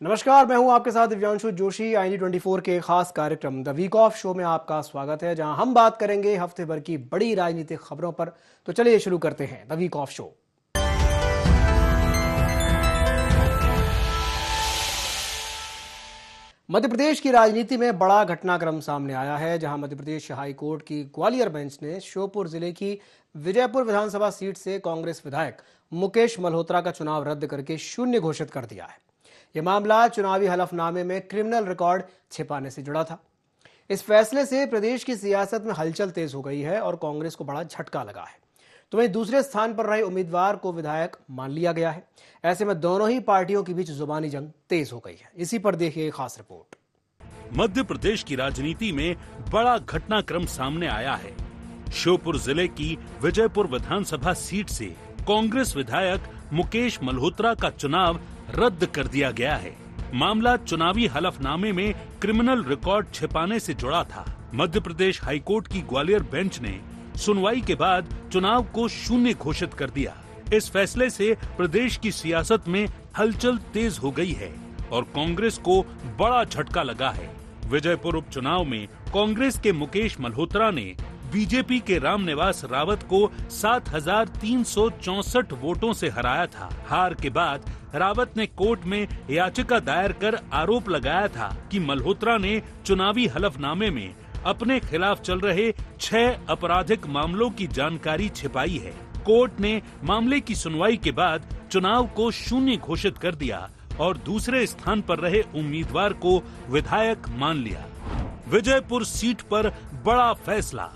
नमस्कार, मैं हूं आपके साथ दिव्यांशु जोशी। IND24 के खास कार्यक्रम द वीक ऑफ शो में आपका स्वागत है, जहां हम बात करेंगे हफ्ते भर की बड़ी राजनीतिक खबरों पर। तो चलिए शुरू करते हैं the week of show. Madhya Pradesh की राजनीति में बड़ा घटनाक्रम सामने आया है, जहां मध्य प्रदेश हाई कोर्ट की ग्वालियर बेंच ने श्योपुर जिले की विजयपुर विधानसभा सीट से कांग्रेस विधायक मुकेश मल्होत्रा का चुनाव रद्द करके शून्य घोषित कर दिया है। यह मामला चुनावी हलफनामे में क्रिमिनल रिकॉर्ड छिपाने से जुड़ा था। इस फैसले से प्रदेश की सियासत में हलचल तेज हो गई है और कांग्रेस को बड़ा झटका लगा है। तो वहीं दूसरे स्थान पर रहे उम्मीदवार को विधायक मान लिया गया है। ऐसे में दोनों ही पार्टियों के बीच जुबानी जंग तेज हो गई है। इसी पर देखिए खास रिपोर्ट। मध्य प्रदेश की राजनीति में बड़ा घटनाक्रम सामने आया है। श्योपुर जिले की विजयपुर विधानसभा सीट से कांग्रेस विधायक मुकेश मल्होत्रा का चुनाव रद्द कर दिया गया है। मामला चुनावी हलफनामे में क्रिमिनल रिकॉर्ड छिपाने से जुड़ा था। मध्य प्रदेश हाईकोर्ट की ग्वालियर बेंच ने सुनवाई के बाद चुनाव को शून्य घोषित कर दिया। इस फैसले से प्रदेश की सियासत में हलचल तेज हो गई है और कांग्रेस को बड़ा झटका लगा है। विजयपुर उपचुनाव में कांग्रेस के मुकेश मल्होत्रा ने बीजेपी के रामनिवास रावत को 7,364 वोटों से हराया था। हार के बाद रावत ने कोर्ट में याचिका दायर कर आरोप लगाया था कि मल्होत्रा ने चुनावी हलफनामे में अपने खिलाफ चल रहे 6 आपराधिक मामलों की जानकारी छिपाई है। कोर्ट ने मामले की सुनवाई के बाद चुनाव को शून्य घोषित कर दिया और दूसरे स्थान पर रहे उम्मीदवार को विधायक मान लिया। विजयपुर सीट पर बड़ा फैसला,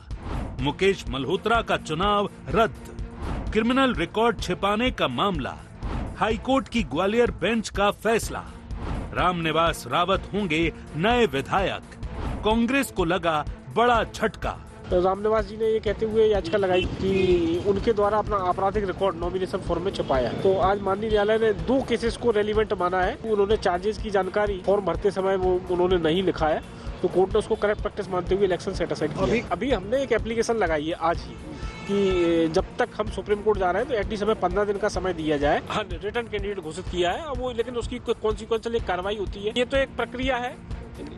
मुकेश मल्होत्रा का चुनाव रद्द। क्रिमिनल रिकॉर्ड छिपाने का मामला, हाईकोर्ट की ग्वालियर बेंच का फैसला। रामनिवास रावत होंगे नए विधायक, कांग्रेस को लगा बड़ा झटका। तो रामनिवास जी ने ये कहते हुए याचिका लगाई कि उनके द्वारा अपना आपराधिक रिकॉर्ड नॉमिनेशन फॉर्म में छुपाया है। तो आज माननीय न्यायालय ने 2 केसेस को रेलिवेंट माना है। उन्होंने चार्जेस की जानकारी फॉर्म भरते समय वो उन्होंने नहीं लिखा है, तो कोर्ट ने उसको करेक्ट प्रैक्टिस मानते हुए इलेक्शन सेट असाइड किया। अभी हमने एक एप्लीकेशन लगाई है आज ही कि जब तक हम सुप्रीम कोर्ट जा रहे हैं तो एटलीस्ट हमें 15 दिन का समय दिया जाए। हाँ, रिटर्न कैंडिडेट घोषित किया है वो, लेकिन उसकी कॉन्सिक्वेंशियल एक कार्रवाई होती है। ये तो एक प्रक्रिया है।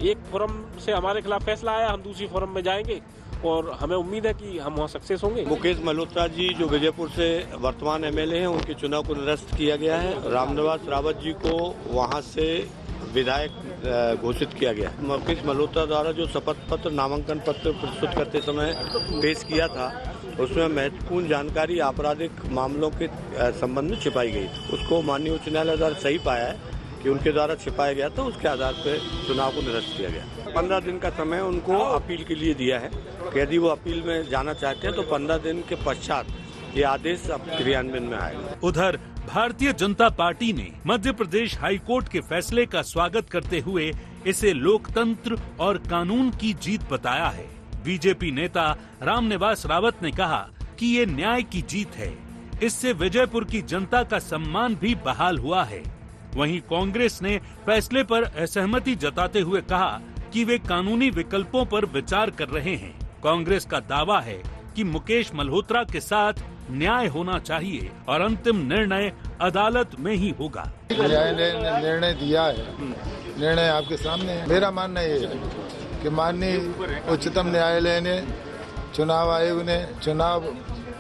एक फोरम से हमारे खिलाफ फैसला आया, हम दूसरी फोरम में जाएंगे और हमें उम्मीद है कि हम वहाँ सक्सेस होंगे। मुकेश मल्होत्रा जी जो विजयपुर से वर्तमान MLA हैं, उनके चुनाव को निरस्त किया गया है। रामनिवास रावत जी को वहाँ से विधायक घोषित किया गया। मुकेश मल्होत्रा द्वारा जो शपथ पत्र नामांकन पत्र प्रस्तुत करते समय पेश किया था, उसमें महत्वपूर्ण जानकारी आपराधिक मामलों के संबंध में छिपाई गई। उसको माननीय उच्च न्यायालय द्वारा सही पाया है कि उनके द्वारा छिपाया गया, तो उसके आधार पर चुनाव को निरस्त किया गया। 15 दिन का समय उनको अपील के लिए दिया है कि यदि वो अपील में जाना चाहते हैं तो 15 दिन के पश्चात ये आदेश अब क्रियान्वयन में आएगा। उधर भारतीय जनता पार्टी ने मध्य प्रदेश हाईकोर्ट के फैसले का स्वागत करते हुए इसे लोकतंत्र और कानून की जीत बताया है। बीजेपी नेता रामनिवास रावत ने कहा कि ये न्याय की जीत है। इससे विजयपुर की जनता का सम्मान भी बहाल हुआ है। वहीं कांग्रेस ने फैसले पर असहमति जताते हुए कहा कि वे कानूनी विकल्पों पर विचार कर रहे हैं। कांग्रेस का दावा है कि मुकेश मल्होत्रा के साथ न्याय होना चाहिए और अंतिम निर्णय अदालत में ही होगा। न्याय ने निर्णय दिया है, निर्णय आपके सामने है। मेरा मानना ये है कि माननीय उच्चतम न्यायालय ने, चुनाव आयोग ने चुनाव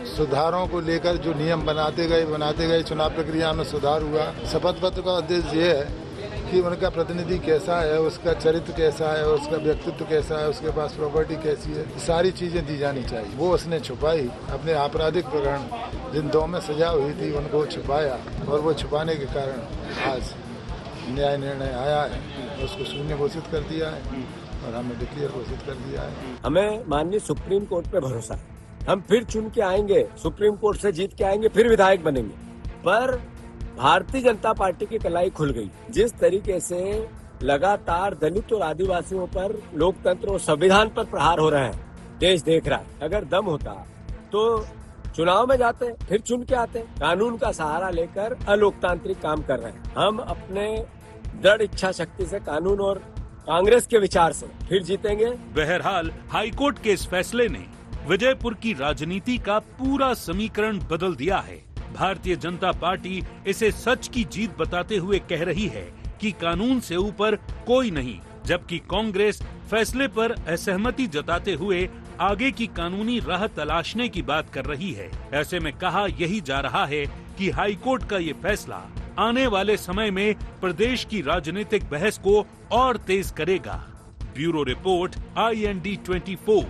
सुधारों को लेकर जो नियम बनाते गए, चुनाव प्रक्रिया में सुधार हुआ। शपथ पत्र का उद्देश्य ये है कि उनका प्रतिनिधि कैसा है, उसका चरित्र कैसा है, उसका व्यक्तित्व कैसा है, उसके पास प्रॉपर्टी कैसी है, सारी चीजें दी जानी चाहिए। वो उसने छुपाई। अपने आपराधिक प्रकरण जिन 2 में सजा हुई थी उनको छुपाया और वो छुपाने के कारण आज न्याय निर्णय आया है, उसको शून्य घोषित कर दिया है और हमने डिक्लेयर घोषित कर दिया है। हमें माननीय सुप्रीम कोर्ट पे भरोसा है। हम फिर चुन के आएंगे, सुप्रीम कोर्ट से जीत के आएंगे, फिर विधायक बनेंगे। पर भारतीय जनता पार्टी की कलाई खुल गई। जिस तरीके से लगातार दलित और आदिवासियों पर, लोकतंत्र और संविधान पर प्रहार हो रहे हैं, देश देख रहा है। अगर दम होता तो चुनाव में जाते, फिर चुन के आते। कानून का सहारा लेकर अलोकतांत्रिक काम कर रहे हैं। हम अपने दृढ़ इच्छा शक्ति से, कानून और कांग्रेस के विचार से फिर जीतेंगे। बहरहाल हाईकोर्ट के इस फैसले ने विजयपुर की राजनीति का पूरा समीकरण बदल दिया है। भारतीय जनता पार्टी इसे सच की जीत बताते हुए कह रही है कि कानून से ऊपर कोई नहीं, जबकि कांग्रेस फैसले पर असहमति जताते हुए आगे की कानूनी राह तलाशने की बात कर रही है। ऐसे में कहा यही जा रहा है कि हाईकोर्ट का ये फैसला आने वाले समय में प्रदेश की राजनीतिक बहस को और तेज करेगा। Bureau report, IND 24।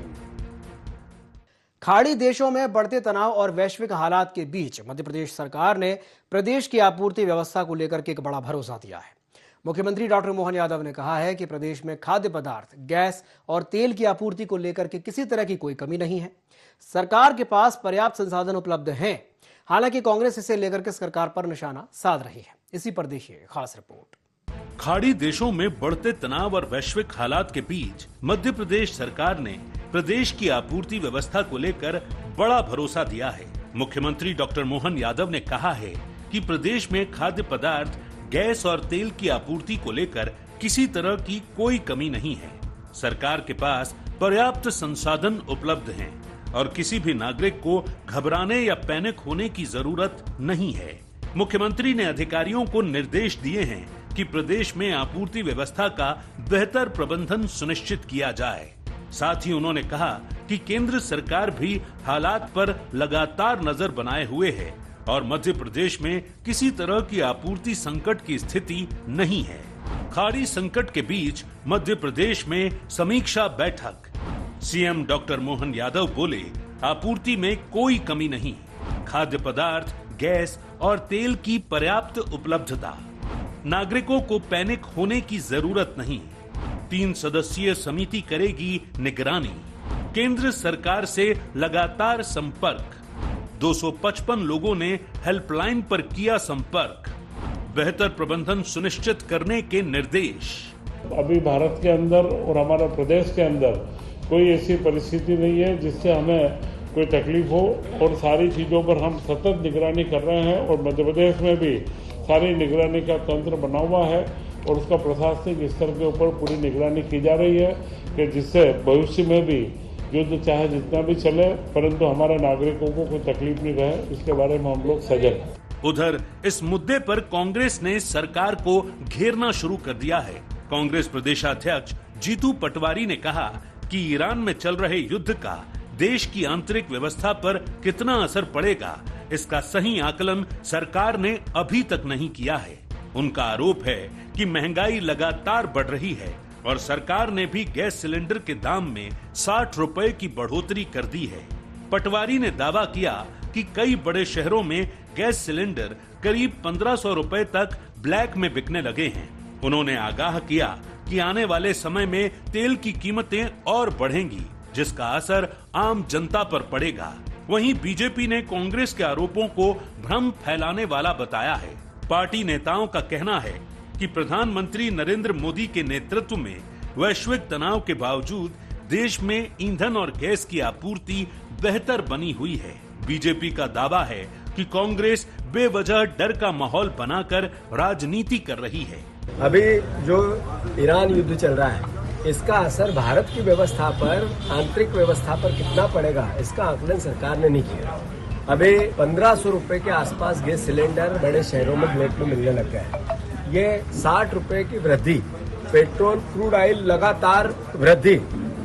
खाड़ी देशों में बढ़ते तनाव और वैश्विक हालात के बीच मध्य प्रदेश सरकार ने प्रदेश की आपूर्ति व्यवस्था को लेकर के एक बड़ा भरोसा दिया है। मुख्यमंत्री डॉक्टर मोहन यादव ने कहा है कि प्रदेश में खाद्य पदार्थ, गैस और तेल की आपूर्ति को लेकर के किसी तरह की कोई कमी नहीं है। सरकार के पास पर्याप्त संसाधन उपलब्ध हैं। हालांकि कांग्रेस इसे लेकर के सरकार पर निशाना साध रही है। इसी पर देखिए खास रिपोर्ट। खाड़ी देशों में बढ़ते तनाव और वैश्विक हालात के बीच मध्य प्रदेश सरकार ने प्रदेश की आपूर्ति व्यवस्था को लेकर बड़ा भरोसा दिया है। मुख्यमंत्री डॉक्टर मोहन यादव ने कहा है कि प्रदेश में खाद्य पदार्थ, गैस और तेल की आपूर्ति को लेकर किसी तरह की कोई कमी नहीं है। सरकार के पास पर्याप्त संसाधन उपलब्ध हैं और किसी भी नागरिक को घबराने या पैनिक होने की जरूरत नहीं है। मुख्यमंत्री ने अधिकारियों को निर्देश दिए हैं कि प्रदेश में आपूर्ति व्यवस्था का बेहतर प्रबंधन सुनिश्चित किया जाए। साथ ही उन्होंने कहा कि केंद्र सरकार भी हालात पर लगातार नजर बनाए हुए है और मध्य प्रदेश में किसी तरह की आपूर्ति संकट की स्थिति नहीं है। खाड़ी संकट के बीच मध्य प्रदेश में समीक्षा बैठक। सीएम डॉक्टर मोहन यादव बोले, आपूर्ति में कोई कमी नहीं, खाद्य पदार्थ, गैस और तेल की पर्याप्त उपलब्धता, नागरिकों को पैनिक होने की जरूरत नहीं। 3 सदस्यीय समिति करेगी निगरानी, केंद्र सरकार से लगातार संपर्क, 255 लोगों ने हेल्पलाइन पर किया संपर्क, बेहतर प्रबंधन सुनिश्चित करने के निर्देश। अभी भारत के अंदर और हमारा प्रदेश के अंदर कोई ऐसी परिस्थिति नहीं है जिससे हमें कोई तकलीफ हो और सारी चीजों पर हम सतत निगरानी कर रहे हैं और मध्य प्रदेश में भी सारी निगरानी का तंत्र बना हुआ है और उसका प्रशासनिक स्तर के ऊपर पूरी निगरानी की जा रही है कि जिससे भविष्य में भी युद्ध चाहे जितना भी चले परंतु हमारे नागरिकों को कोई तकलीफ नहीं रहे, इसके बारे में हम लोग सजग हैं। उधर इस मुद्दे पर कांग्रेस ने सरकार को घेरना शुरू कर दिया है। कांग्रेस प्रदेशाध्यक्ष जीतू पटवारी ने कहा कि ईरान में चल रहे युद्ध का देश की आंतरिक व्यवस्था पर कितना असर पड़ेगा, इसका सही आकलन सरकार ने अभी तक नहीं किया है। उनका आरोप है कि महंगाई लगातार बढ़ रही है और सरकार ने भी गैस सिलेंडर के दाम में 60 रुपए की बढ़ोतरी कर दी है। पटवारी ने दावा किया कि कई बड़े शहरों में गैस सिलेंडर करीब 1500 रुपए तक ब्लैक में बिकने लगे हैं। उन्होंने आगाह किया कि आने वाले समय में तेल की कीमतें और बढ़ेंगी, जिसका असर आम जनता पर पड़ेगा। वहीं बीजेपी ने कांग्रेस के आरोपों को भ्रम फैलाने वाला बताया है। पार्टी नेताओं का कहना है कि प्रधानमंत्री नरेंद्र मोदी के नेतृत्व में वैश्विक तनाव के बावजूद देश में ईंधन और गैस की आपूर्ति बेहतर बनी हुई है। बीजेपी का दावा है कि कांग्रेस बेवजह डर का माहौल बनाकर राजनीति कर रही है। अभी जो ईरान युद्ध चल रहा है इसका असर भारत की व्यवस्था पर, आंतरिक व्यवस्था पर कितना पड़ेगा, इसका आकलन सरकार ने नहीं किया। अभी 1500 रुपए के आसपास गैस सिलेंडर बड़े शहरों में ब्लैक में मिलने लग गया है। ये 60 रुपए की वृद्धि, पेट्रोल, क्रूड ऑयल लगातार वृद्धि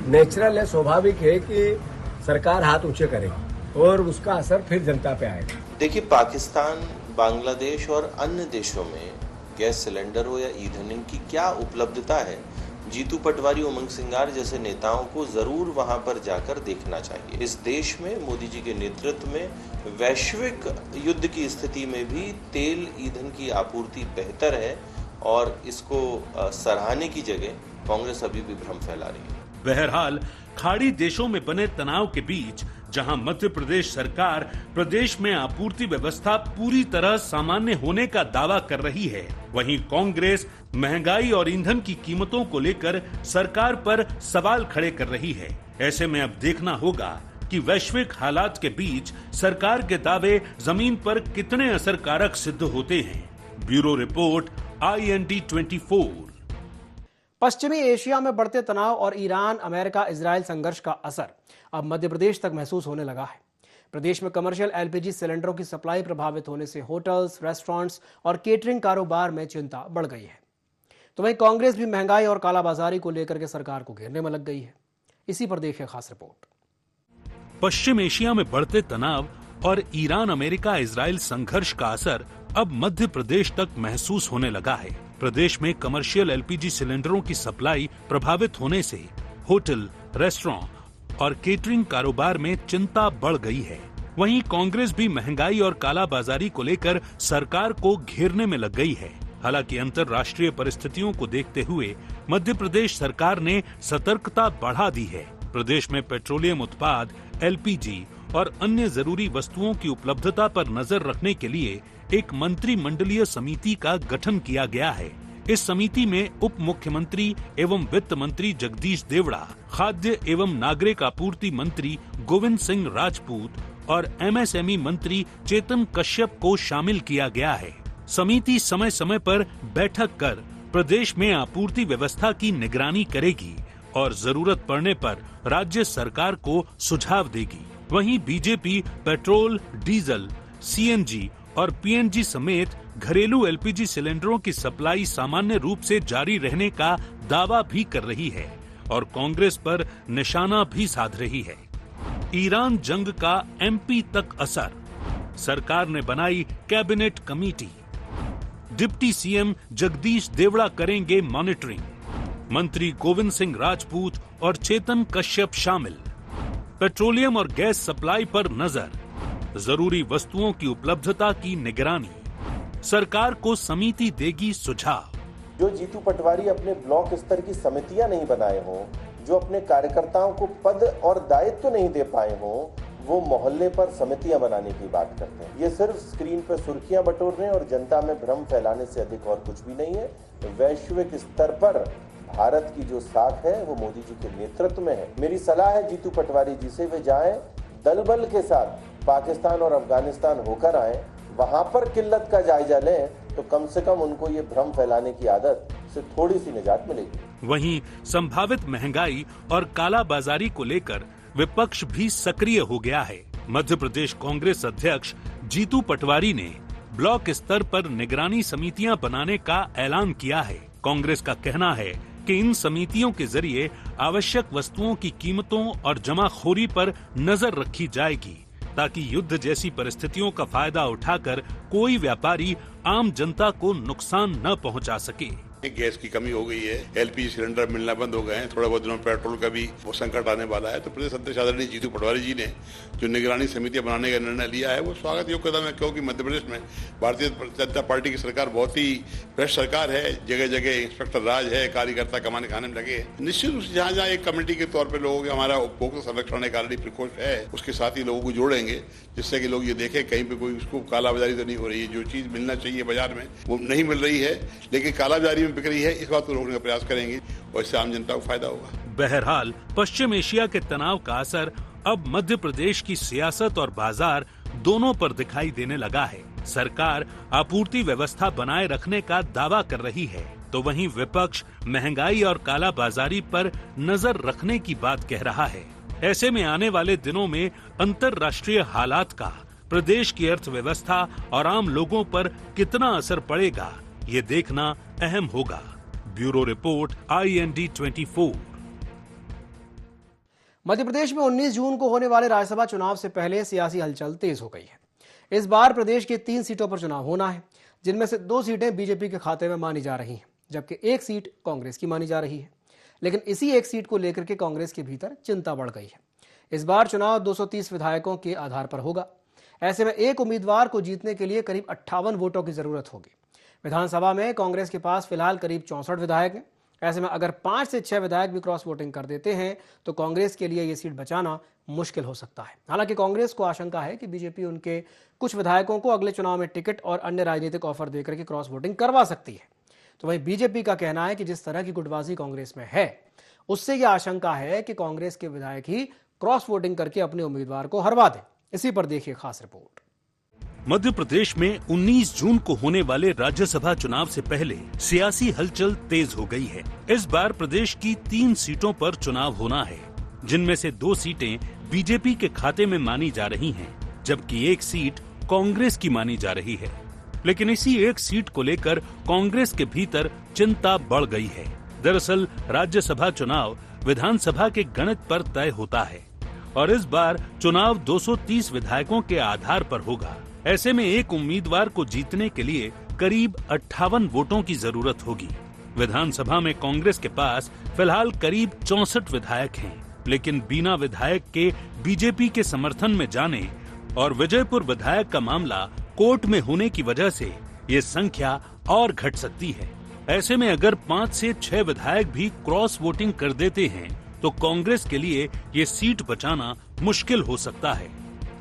नेचुरल है, स्वाभाविक है कि सरकार हाथ ऊंचे करेगी और उसका असर फिर जनता पे आएगा। देखिए, पाकिस्तान, बांग्लादेश और अन्य देशों में गैस सिलेंडर हो या ईंधन की क्या उपलब्धता है, जीतू पटवारी, उमंग सिंगार जैसे नेताओं को जरूर वहां पर जाकर देखना चाहिए। इस देश में मोदी जी के नेतृत्व में वैश्विक युद्ध की स्थिति में भी तेल, ईंधन की आपूर्ति बेहतर है और इसको सराहने की जगह कांग्रेस अभी भी भ्रम फैला रही है। बहरहाल, खाड़ी देशों में बने तनाव के बीच जहां मध्य प्रदेश सरकार प्रदेश में आपूर्ति व्यवस्था पूरी तरह सामान्य होने का दावा कर रही है, वहीं कांग्रेस महंगाई और ईंधन की कीमतों को लेकर सरकार पर सवाल खड़े कर रही है। ऐसे में अब देखना होगा कि वैश्विक हालात के बीच सरकार के दावे जमीन पर कितने असरकारक सिद्ध होते हैं। Bureau report, IND 24। पश्चिमी एशिया में बढ़ते तनाव और ईरान, अमेरिका, इजरायल संघर्ष का असर अब मध्य प्रदेश तक महसूस होने लगा है। प्रदेश में कमर्शियल LPG सिलेंडरों की सप्लाई प्रभावित होने से होटल्स, रेस्टोरेंट्स और केटरिंग कारोबार में चिंता बढ़ गई है। तो वहीं कांग्रेस भी महंगाई और कालाबाजारी को लेकर के सरकार को घेरने में लग गई है। इसी पर देखिए खास रिपोर्ट। पश्चिम एशिया में बढ़ते तनाव और ईरान अमेरिका इजराइल संघर्ष का असर अब मध्य प्रदेश तक महसूस होने लगा है। प्रदेश में कमर्शियल एलपीजी सिलेंडरों की सप्लाई प्रभावित होने से होटल, रेस्टोरेंट और केटरिंग कारोबार में चिंता बढ़ गई है। वहीं कांग्रेस भी महंगाई और कालाबाजारी को लेकर सरकार को घेरने में लग गई है। हालांकि अंतर्राष्ट्रीय परिस्थितियों को देखते हुए मध्य प्रदेश सरकार ने सतर्कता बढ़ा दी है। प्रदेश में पेट्रोलियम उत्पाद, एलपीजी और अन्य जरूरी वस्तुओं की उपलब्धता पर नजर रखने के लिए एक मंत्रिमंडलीय समिति का गठन किया गया है। इस समिति में उप मुख्यमंत्री एवं वित्त मंत्री जगदीश देवड़ा, खाद्य एवं नागरिक आपूर्ति मंत्री गोविंद सिंह राजपूत और एमएसएमई मंत्री चेतन कश्यप को शामिल किया गया है। समिति समय समय पर बैठक कर प्रदेश में आपूर्ति व्यवस्था की निगरानी करेगी और जरूरत पड़ने पर राज्य सरकार को सुझाव देगी। वहीं बीजेपी पेट्रोल, डीजल, सीएनजी और पीएनजी समेत घरेलू एलपीजी सिलेंडरों की सप्लाई सामान्य रूप से जारी रहने का दावा भी कर रही है और कांग्रेस पर निशाना भी साध रही है। ईरान जंग का एमपी तक असर, सरकार ने बनाई cabinet committee, deputy CM Jagdish Devda करेंगे मॉनिटरिंग, मंत्री गोविंद सिंह राजपूत और चेतन कश्यप शामिल, पेट्रोलियम और गैस सप्लाई पर नजर, जरूरी वस्तुओं की उपलब्धता की निगरानी, सरकार को समिति देगी सुझाव। जो जीतू पटवारी अपने ब्लॉक स्तर की समितियां नहीं बनाए हों, जो अपने कार्यकर्ताओं को पद और दायित्व नहीं दे पाए हों, वो मोहल्ले पर समितियां बनाने की बात करते हैं। ये सिर्फ स्क्रीन पर सुर्खियां बटोरने और जनता में भ्रम फैलाने से अधिक और कुछ भी नहीं है। वैश्विक स्तर पर भारत की जो साख है वो मोदी जी के नेतृत्व में है। मेरी सलाह है जीतू पटवारी जी से, वे जाएं दल बल के साथ पाकिस्तान और अफगानिस्तान होकर आए, वहां पर किल्लत का जायजा लें, तो कम से कम उनको ये भ्रम फैलाने की आदत से थोड़ी सी निजात मिलेगी। वहीं संभावित महंगाई और कालाबाजारी को लेकर विपक्ष भी सक्रिय हो गया है। मध्य प्रदेश कांग्रेस अध्यक्ष जीतू पटवारी ने ब्लॉक स्तर पर निगरानी समितियां बनाने का ऐलान किया है। कांग्रेस का कहना है कि इन समितियों के जरिए आवश्यक वस्तुओं की कीमतों और जमाखोरी पर नजर रखी जाएगी ताकि युद्ध जैसी परिस्थितियों का फायदा उठाकर कोई व्यापारी आम जनता को नुकसान न पहुंचा सके। गैस की कमी हो गई है, एलपीजी सिलेंडर मिलना बंद हो गए हैं, थोड़ा बहुत दिनों में पेट्रोल का भी वो संकट आने वाला है। तो प्रदेश अध्यक्ष आदरणीय जीतू पटवारी जी ने जो निगरानी समितियां बनाने का निर्णय लिया है वो स्वागत योग्य कदम है, क्योंकि मध्य प्रदेश में भारतीय जनता पार्टी की सरकार बहुत ही भ्रष्ट सरकार है। जगह जगह इंस्पेक्टर राज है, कार्यकर्ता कमाने खाने में लगे। निश्चित रूप से जहाँ जहाँ एक कमेटी के तौर पर लोगों हमारा उपभोक्ता संरक्षण एक ऑलरेडी प्रकोष्ठ है, उसके साथ ही लोगों को जोड़ेंगे जिससे कि लोग ये देखें कहीं पे कोई उसको कालाबाजारी तो नहीं हो रही है। जो चीज मिलना चाहिए बाजार में वो नहीं मिल रही है, लेकिन कालाबाजारी में बिक रही है, इस बात को रोकने का प्रयास करेंगे और इससे आम जनता को फायदा होगा। बहरहाल पश्चिम एशिया के तनाव का असर अब मध्य प्रदेश की सियासत और बाजार दोनों पर दिखाई देने लगा है। सरकार आपूर्ति व्यवस्था बनाए रखने का दावा कर रही है, तो वहीं विपक्ष महंगाई और कालाबाजारी पर नजर रखने की बात कह रहा है। ऐसे में आने वाले दिनों में अंतर्राष्ट्रीय हालात का प्रदेश की अर्थव्यवस्था और आम लोगों पर कितना असर पड़ेगा, ये देखना अहम होगा। Bureau report, IND 24। Madhya Pradesh में 19 जून को होने वाले राज्यसभा चुनाव से पहले सियासी हलचल तेज हो गई है। इस बार प्रदेश के 3 सीटों पर चुनाव होना है, जिनमें से 2 सीटें बीजेपी के खाते में मानी जा रही हैं, जबकि 1 सीट कांग्रेस की मानी जा रही है। लेकिन इसी 1 सीट को लेकर के कांग्रेस के भीतर चिंता बढ़ गई है। इस बार चुनाव 230 विधायकों के आधार पर होगा। ऐसे में एक उम्मीदवार को जीतने के लिए करीब 58 वोटों की जरूरत होगी। विधानसभा में कांग्रेस के पास फिलहाल करीब 64 विधायक हैं। ऐसे में अगर 5 से 6 विधायक भी क्रॉस वोटिंग कर देते हैं तो कांग्रेस के लिए ये सीट बचाना मुश्किल हो सकता है। हालांकि कांग्रेस को आशंका है कि बीजेपी उनके कुछ विधायकों को अगले चुनाव में टिकट और अन्य राजनीतिक ऑफर देकर के क्रॉस वोटिंग करवा सकती है। तो वहीं बीजेपी का कहना है कि जिस तरह की गुटबाजी कांग्रेस में है, उससे यह आशंका है कि कांग्रेस के विधायक ही क्रॉस वोटिंग करके अपने उम्मीदवार को हरवा दें। इसी पर देखिए खास रिपोर्ट। मध्य प्रदेश में 19 जून को होने वाले राज्यसभा चुनाव से पहले सियासी हलचल तेज हो गई है। इस बार प्रदेश की 3 सीटों पर चुनाव होना है, जिनमें से 2 सीटें बीजेपी के खाते में मानी जा रही हैं, जबकि 1 सीट कांग्रेस की मानी जा रही है। लेकिन इसी एक सीट को लेकर कांग्रेस के भीतर चिंता बढ़ गई है। दरअसल राज्यसभा चुनाव विधानसभा के गणित पर तय होता है और इस बार चुनाव 230 विधायकों के आधार पर होगा। ऐसे में एक उम्मीदवार को जीतने के लिए करीब 58 वोटों की जरूरत होगी। विधानसभा में कांग्रेस के पास फिलहाल करीब 64 विधायक हैं, लेकिन बिना विधायक के बीजेपी के समर्थन में जाने और विजयपुर विधायक का मामला कोर्ट में होने की वजह से ये संख्या और घट सकती है। ऐसे में अगर 5 से 6 विधायक भी क्रॉस वोटिंग कर देते हैं तो कांग्रेस के लिए ये सीट बचाना मुश्किल हो सकता है।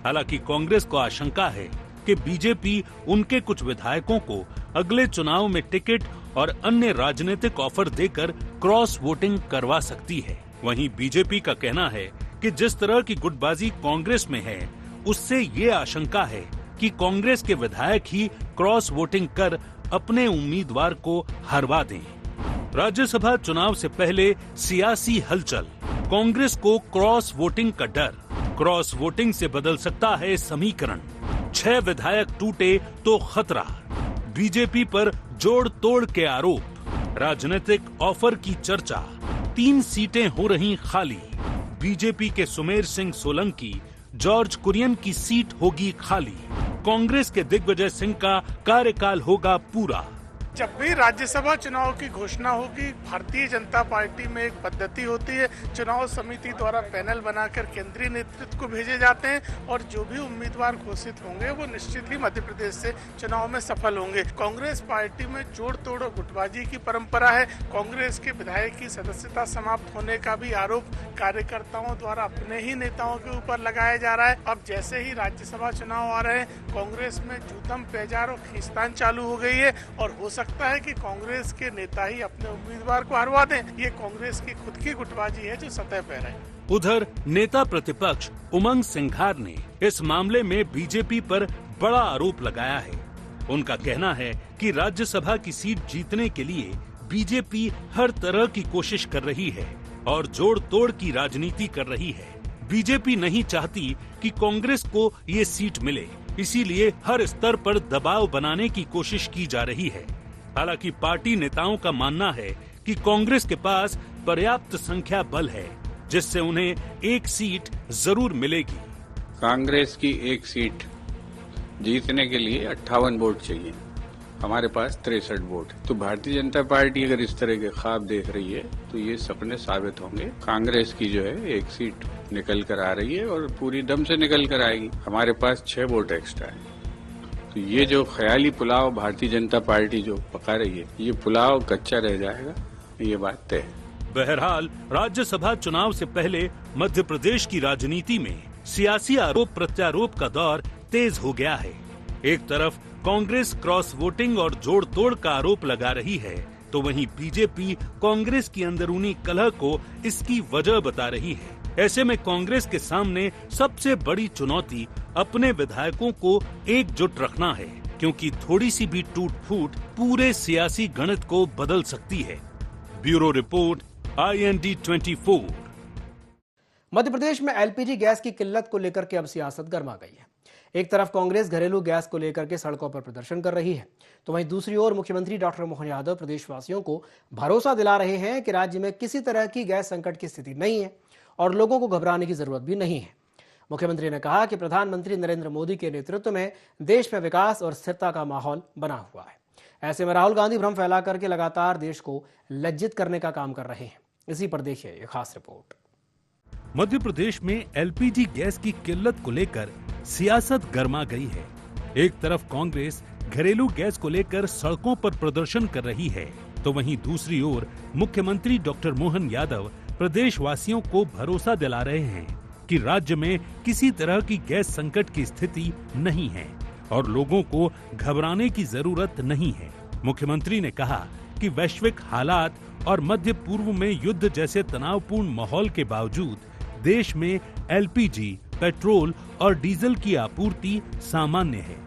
हालांकि कांग्रेस को आशंका है कि बीजेपी उनके कुछ विधायकों को अगले चुनाव में टिकट और अन्य राजनीतिक ऑफर देकर क्रॉस वोटिंग करवा सकती है। वहीं बीजेपी का कहना है कि जिस तरह की गुटबाजी कांग्रेस में है, उससे ये आशंका है कि कांग्रेस के विधायक ही क्रॉस वोटिंग कर अपने उम्मीदवार को हरवा दें। राज्यसभा चुनाव से पहले सियासी हलचल, कांग्रेस को क्रॉस वोटिंग का डर, क्रॉस वोटिंग से बदल सकता है समीकरण, 6 विधायक टूटे तो खतरा, बीजेपी पर जोड़ तोड़ के आरोप, राजनीतिक ऑफर की चर्चा, 3 सीटें हो रही खाली, बीजेपी के सुमेर सिंह सोलंकी, जॉर्ज कुरियन की सीट होगी खाली, कांग्रेस के दिग्विजय सिंह का कार्यकाल होगा पूरा। जब भी राज्यसभा चुनाव की घोषणा होगी, भारतीय जनता पार्टी में एक पद्धति होती है, चुनाव समिति द्वारा पैनल बनाकर केंद्रीय नेतृत्व को भेजे जाते हैं और जो भी उम्मीदवार घोषित होंगे वो निश्चित ही मध्य प्रदेश से चुनाव में सफल होंगे। कांग्रेस पार्टी में जोड़ तोड़ और गुटबाजी की परंपरा है। कांग्रेस के विधायक की सदस्यता समाप्त होने का भी आरोप कार्यकर्ताओं द्वारा अपने ही नेताओं के ऊपर लगाया जा रहा है। अब जैसे ही राज्यसभा चुनाव आ रहे हैं, कांग्रेस में जूतम पेजार और खींचतान चालू हो गई है और हो सकता है कि कांग्रेस के नेता ही अपने उम्मीदवार को हरवा दें। ये कांग्रेस की खुद की गुटबाजी है जो सतह पर है। उधर नेता प्रतिपक्ष उमंग सिंघार ने इस मामले में बीजेपी पर बड़ा आरोप लगाया है। उनका कहना है कि राज्यसभा की सीट जीतने के लिए बीजेपी हर तरह की कोशिश कर रही है और जोड़ तोड़ की राजनीति कर रही है। बीजेपी नहीं चाहती कि कांग्रेस को ये सीट मिले, इसीलिए हर स्तर पर दबाव बनाने की कोशिश की जा रही है। हालांकि पार्टी नेताओं का मानना है कि कांग्रेस के पास पर्याप्त संख्या बल है, जिससे उन्हें एक सीट जरूर मिलेगी। कांग्रेस की एक सीट जीतने के लिए 58 वोट चाहिए, हमारे पास 63 वोट। तो भारतीय जनता पार्टी अगर इस तरह के ख्वाब देख रही है तो ये सपने साबित होंगे। कांग्रेस की जो है एक सीट निकल कर आ रही है और पूरी दम से निकल कर आएगी। हमारे पास 6 वोट एक्स्ट्रा है। तो ये जो ख्याली पुलाव भारतीय जनता पार्टी जो पका रही है, ये पुलाव कच्चा रह जाएगा, ये बात तय है। बहरहाल राज्यसभा चुनाव से पहले मध्य प्रदेश की राजनीति में सियासी आरोप प्रत्यारोप का दौर तेज हो गया है। एक तरफ कांग्रेस क्रॉस वोटिंग और जोड़ तोड़ का आरोप लगा रही है, तो वहीं बीजेपी कांग्रेस की अंदरूनी कलह को इसकी वजह बता रही है। ऐसे में कांग्रेस के सामने सबसे बड़ी चुनौती अपने विधायकों को एकजुट रखना है, क्योंकि थोड़ी सी भी टूट फूट पूरे सियासी गणित को बदल सकती है। Bureau report, IND 24। Madhya Pradesh में LPG गैस की किल्लत को लेकर के अब सियासत गर्मा गई है। एक तरफ कांग्रेस घरेलू गैस को लेकर के सड़कों पर प्रदर्शन कर रही है, तो वहीं दूसरी ओर मुख्यमंत्री डॉक्टर मोहन यादव प्रदेशवासियों को भरोसा दिला रहे हैं कि राज्य में किसी तरह की गैस संकट की स्थिति नहीं है और लोगों को घबराने की जरूरत भी नहीं है। मुख्यमंत्री ने कहा कि प्रधानमंत्री नरेंद्र मोदी के नेतृत्व में देश में विकास और स्थिरता का माहौल बना हुआ है। ऐसे में राहुल गांधी भ्रम फैला करके लगातार देश को लज्जित करने का काम कर रहे हैं। इसी पर देखिए ये खास रिपोर्ट। मध्य प्रदेश में LPG गैस की किल्लत को लेकर सियासत गर्मा गई है। एक तरफ कांग्रेस घरेलू गैस को लेकर सड़कों पर प्रदर्शन कर रही है, तो वहीं दूसरी ओर मुख्यमंत्री डॉक्टर मोहन यादव प्रदेशवासियों को भरोसा दिला रहे हैं कि राज्य में किसी तरह की गैस संकट की स्थिति नहीं है और लोगों को घबराने की जरूरत नहीं है। मुख्यमंत्री ने कहा कि वैश्विक हालात और मध्य पूर्व में युद्ध जैसे तनावपूर्ण माहौल के बावजूद देश में LPG, पेट्रोल और डीजल की आपूर्ति सामान्य है।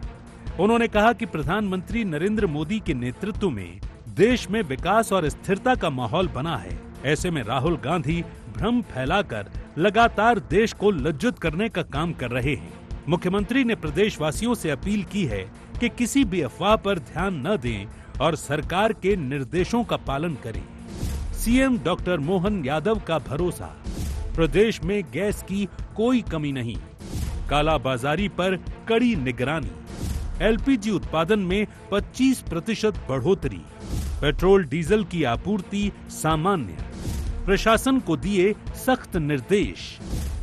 उन्होंने कहा कि प्रधानमंत्री नरेंद्र मोदी के नेतृत्व में देश में विकास और स्थिरता का माहौल बना है। ऐसे में राहुल गांधी भ्रम फैलाकर लगातार देश को लज्जित करने का काम कर रहे हैं। मुख्यमंत्री ने प्रदेशवासियों से अपील की है कि किसी भी अफवाह पर ध्यान न दें और सरकार के निर्देशों का पालन करें। सीएम डॉक्टर मोहन यादव का भरोसा, प्रदेश में गैस की कोई कमी नहीं, कालाबाजारी पर कड़ी निगरानी, एलपीजी उत्पादन में 25% बढ़ोतरी, पेट्रोल डीजल की आपूर्ति सामान्य, प्रशासन को दिए सख्त निर्देश,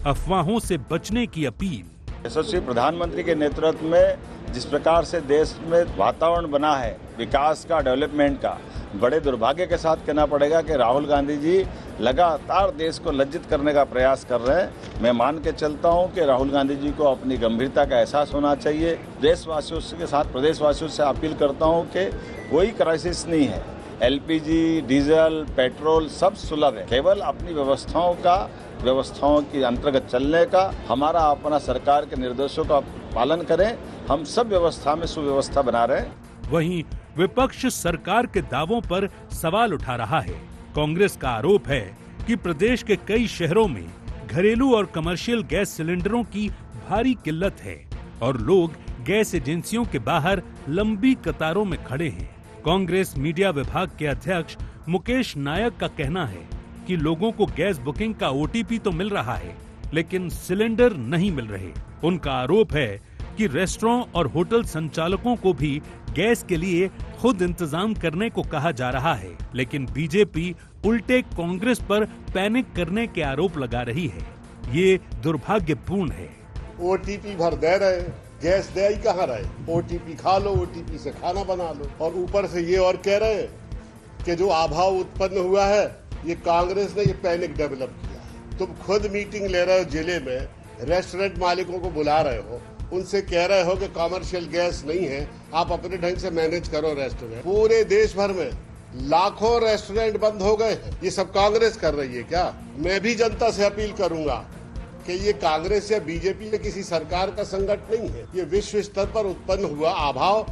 अफवाहों से बचने की अपील। यशस्वी प्रधानमंत्री के नेतृत्व में जिस प्रकार से देश में वातावरण बना है विकास का, डेवलपमेंट का, बड़े दुर्भाग्य के साथ कहना पड़ेगा कि राहुल गांधी जी लगातार देश को लज्जित करने का प्रयास कर रहे हैं। मैं मान के चलता हूं कि राहुल गांधी जी को अपनी गंभीरता का एहसास होना चाहिए। देशवासियों के साथ प्रदेशवासियों से अपील करता हूं कि कोई क्राइसिस नहीं है, एलपीजी, डीजल, पेट्रोल सब सुलभ है। केवल अपनी व्यवस्थाओं के अंतर्गत चलने का, हमारा अपना सरकार के निर्देशों का पालन करें। हम सब व्यवस्था में सुव्यवस्था बना रहे हैं। वहीं विपक्ष सरकार के दावों पर सवाल उठा रहा है। कांग्रेस का आरोप है कि प्रदेश के कई शहरों में घरेलू और कमर्शियल गैस सिलेंडरों की भारी किल्लत है और लोग गैस एजेंसियों के बाहर लंबी कतारों में खड़े हैं। कांग्रेस मीडिया विभाग के अध्यक्ष मुकेश नायक का कहना है कि लोगों को गैस बुकिंग का ओटीपी तो मिल रहा है, लेकिन सिलेंडर नहीं मिल रहे। उनका आरोप है कि रेस्टोरेंट और होटल संचालकों को भी गैस के लिए खुद इंतजाम करने को कहा जा रहा है, लेकिन बीजेपी उल्टे कांग्रेस पर पैनिक करने के आरोप लगा रही है। ये दुर्भाग्यपूर्ण है। ओटीपी भर दे रहे, गैस दे ही कहाँ रहे। ओटीपी खा लो, ओटीपी से खाना बना लो, और ऊपर से ये और कह रहे हैं कि जो अभाव उत्पन्न हुआ है ये कांग्रेस ने ये पैनिक डेवलप किया। तुम खुद मीटिंग ले रहे हो जिले में, रेस्टोरेंट मालिकों को बुला रहे हो, उनसे कह रहे हो कि कमर्शियल गैस नहीं है, आप अपने ढंग से मैनेज करो रेस्टोरेंट। पूरे देश भर में लाखों रेस्टोरेंट बंद हो गए हैं। ये सब कांग्रेस कर रही है क्या? मैं भी जनता से अपील करूंगा कि ये कांग्रेस या बीजेपी या किसी सरकार का संकट नहीं है, ये विश्व स्तर पर उत्पन्न हुआ अभाव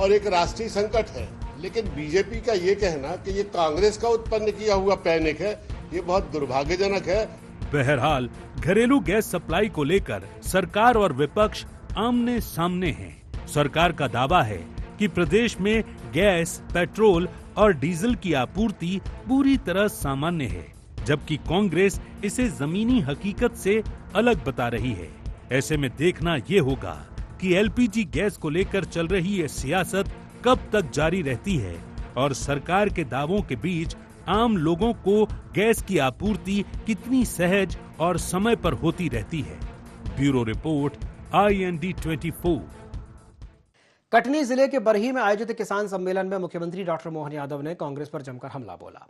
और एक राष्ट्रीय संकट है। लेकिन बीजेपी का ये कहना कि ये कांग्रेस का उत्पन्न किया हुआ पैनिक है, ये बहुत दुर्भाग्यजनक है। बहरहाल घरेलू गैस सप्लाई को लेकर सरकार और विपक्ष आमने सामने हैं। सरकार का दावा है कि प्रदेश में गैस, पेट्रोल और डीजल की आपूर्ति पूरी तरह सामान्य है, जबकि कांग्रेस इसे जमीनी हकीकत से अलग बता रही है। ऐसे में देखना ये होगा कि एलपीजी गैस को लेकर चल रही ये सियासत कब तक जारी रहती है और सरकार के दावों के बीच आम लोगों को गैस की आपूर्ति कितनी सहज और समय पर होती रहती है। Bureau report, IND 24। कटनी जिले के बरही में आयोजित किसान सम्मेलन में मुख्यमंत्री डॉक्टर मोहन यादव ने कांग्रेस पर जमकर हमला बोला।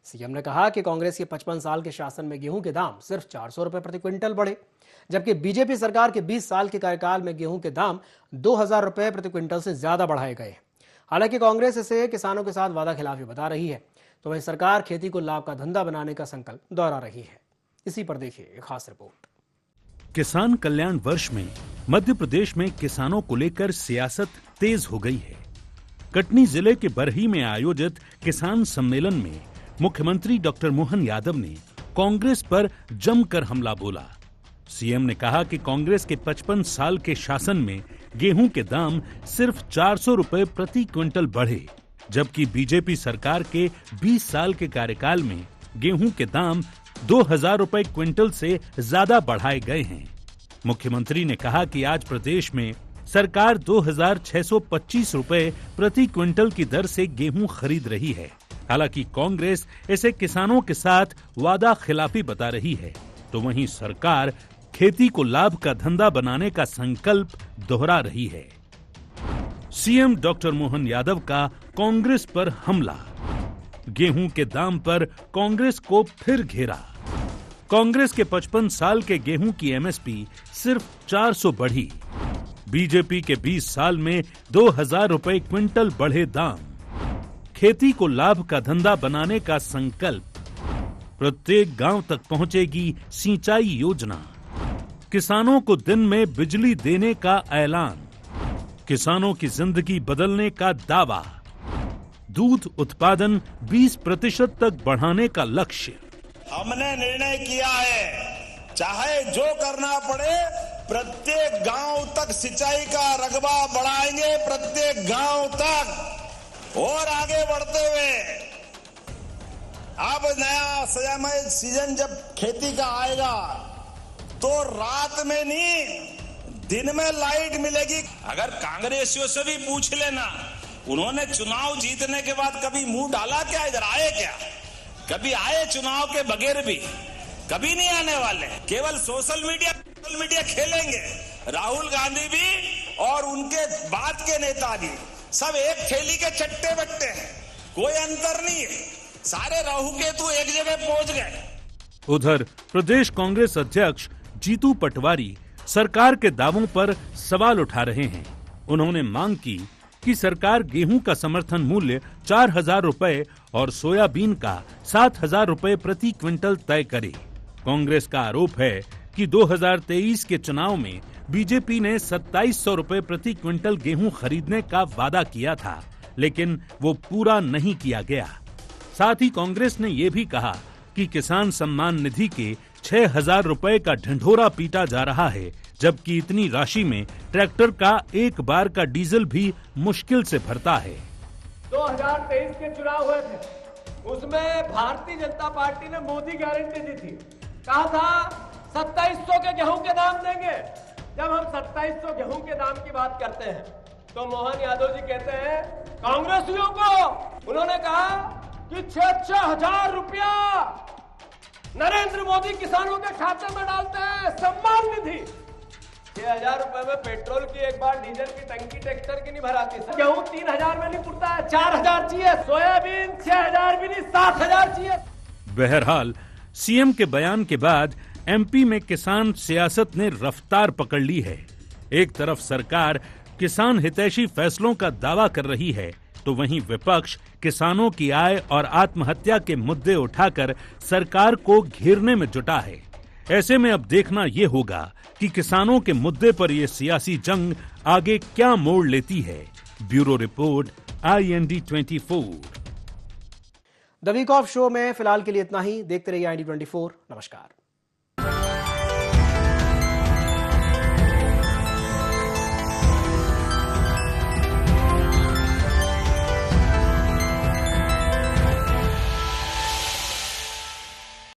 सीएम ने कहा कि कांग्रेस के 55 साल के शासन में गेहूं के दाम सिर्फ 400 रुपए प्रति क्विंटल बढ़े, जबकि बीजेपी सरकार के 20 साल के कार्यकाल में गेहूं के दाम 2000 रुपए प्रति क्विंटल से ज्यादा बढ़ाए गए। हालांकि कांग्रेस इसे किसानों के साथ वादा खिलाफी बता रही है, तो वहीं सरकार खेती को लाभ का धंधा बनाने का संकल्प दोहरा रही है। इसी पर देखिए एक खास रिपोर्ट। किसान कल्याण वर्ष में मध्य प्रदेश में किसानों को लेकर सियासत तेज हो गई है। कटनी जिले के बरही में आयोजित किसान सम्मेलन में मुख्यमंत्री डॉक्टर मोहन यादव ने कांग्रेस पर जमकर हमला बोला। सीएम ने कहा कि कांग्रेस के 55 साल के शासन में गेहूं के दाम सिर्फ 400 रुपए प्रति क्विंटल बढ़े, जबकि बीजेपी सरकार के 20 साल के कार्यकाल में गेहूं के दाम 2000 रुपए क्विंटल से ज्यादा बढ़ाए गए हैं। मुख्यमंत्री ने कहा कि आज प्रदेश में सरकार 2625 रुपए प्रति क्विंटल की दर से गेहूं खरीद रही है। हालांकि कांग्रेस इसे किसानों के साथ वादा खिलाफी बता रही है, तो वहीं सरकार खेती को लाभ का धंधा बनाने का संकल्प दोहरा रही है। सीएम डॉक्टर मोहन यादव का कांग्रेस पर हमला, गेहूं के दाम पर कांग्रेस को फिर घेरा। कांग्रेस के 55 साल के गेहूं की एमएसपी सिर्फ 400 बढ़ी, बीजेपी के 20 साल में 2000 रुपए क्विंटल बढ़े दाम। खेती को लाभ का धंधा बनाने का संकल्प, प्रत्येक गांव तक पहुंचेगी सिंचाई योजना, किसानों को दिन में बिजली देने का ऐलान, किसानों की जिंदगी बदलने का दावा, दूध उत्पादन 20% तक बढ़ाने का लक्ष्य। हमने निर्णय किया है, चाहे जो करना पड़े प्रत्येक गांव तक सिंचाई का रकबा बढ़ाएंगे, प्रत्येक गांव तक। और आगे बढ़ते हुए अब नया समय सीजन जब खेती का आएगा तो रात में नहीं दिन में लाइट मिलेगी। अगर कांग्रेसियों से भी पूछ लेना, उन्होंने चुनाव जीतने के बाद कभी मुंह डाला क्या, इधर आए क्या? कभी आए चुनाव के बगैर भी? कभी नहीं आने वाले। केवल सोशल मीडिया खेलेंगे। राहुल गांधी भी और उनके बाद के नेता भी सब एक थैली के चट्टे बट्टे हैं, कोई अंतर नहीं है। सारे राहु केतु एक जगह पहुंच गए। उधर प्रदेश कांग्रेस अध्यक्ष जीतू पटवारी सरकार के दावों पर सवाल उठा रहे हैं। उन्होंने मांग की कि सरकार गेहूं का समर्थन मूल्य 4,000 रुपए और सोयाबीन का 7,000 रुपए प्रति क्विंटल तय करे। कांग्रेस का आरोप है कि 2023 के चुनाव में बीजेपी ने 2,700 रुपए प्रति क्विंटल गेहूं खरीदने का वादा किया था, लेकिन वो पूरा नहीं किया गया। साथ ही कांग्रेस ने ये भी कहा कि किसान सम्मान निधि के 6,000 रुपए का ढिंढोरा पीटा जा रहा है, जबकि इतनी राशि में ट्रैक्टर का एक बार का डीजल भी मुश्किल से भरता है। 2023 के चुनाव हुए थे, उसमें भारतीय जनता पार्टी ने मोदी गारंटी दी थी, कहा था 2,700 के गेहूं के दाम देंगे। जब हम 2,700 गेहूं के दाम की बात करते हैं तो मोहन यादव जी कहते हैं कांग्रेसियों को, उन्होंने कहा कि 6,000 रुपया नरेंद्र मोदी किसानों के खाते में डालते हैं सम्मान निधि। 6,000 रुपए में पेट्रोल की एक बार डीजल की टंकी ट्रैक्टर की नहीं भराती। गेहूं 3,000 में नहीं पुरता है, 4,000 चाहिए। सोयाबीन 6,000 भी नहीं, 7,000 चाहिए। बहरहाल सीएम के बयान के बाद एमपी में किसान सियासत ने रफ्तार पकड़ ली है। एक तरफ सरकार किसान हितैषी फैसलों का दावा कर रही है, तो वहीं विपक्ष किसानों की आय और आत्महत्या के मुद्दे उठाकर सरकार को घेरने में जुटा है। ऐसे में अब देखना ये होगा कि किसानों के मुद्दे पर यह सियासी जंग आगे क्या मोड़ लेती है। Bureau report, IND 24। The week of show में फिलहाल के लिए इतना ही। देखते रहिए IND 24। नमस्कार।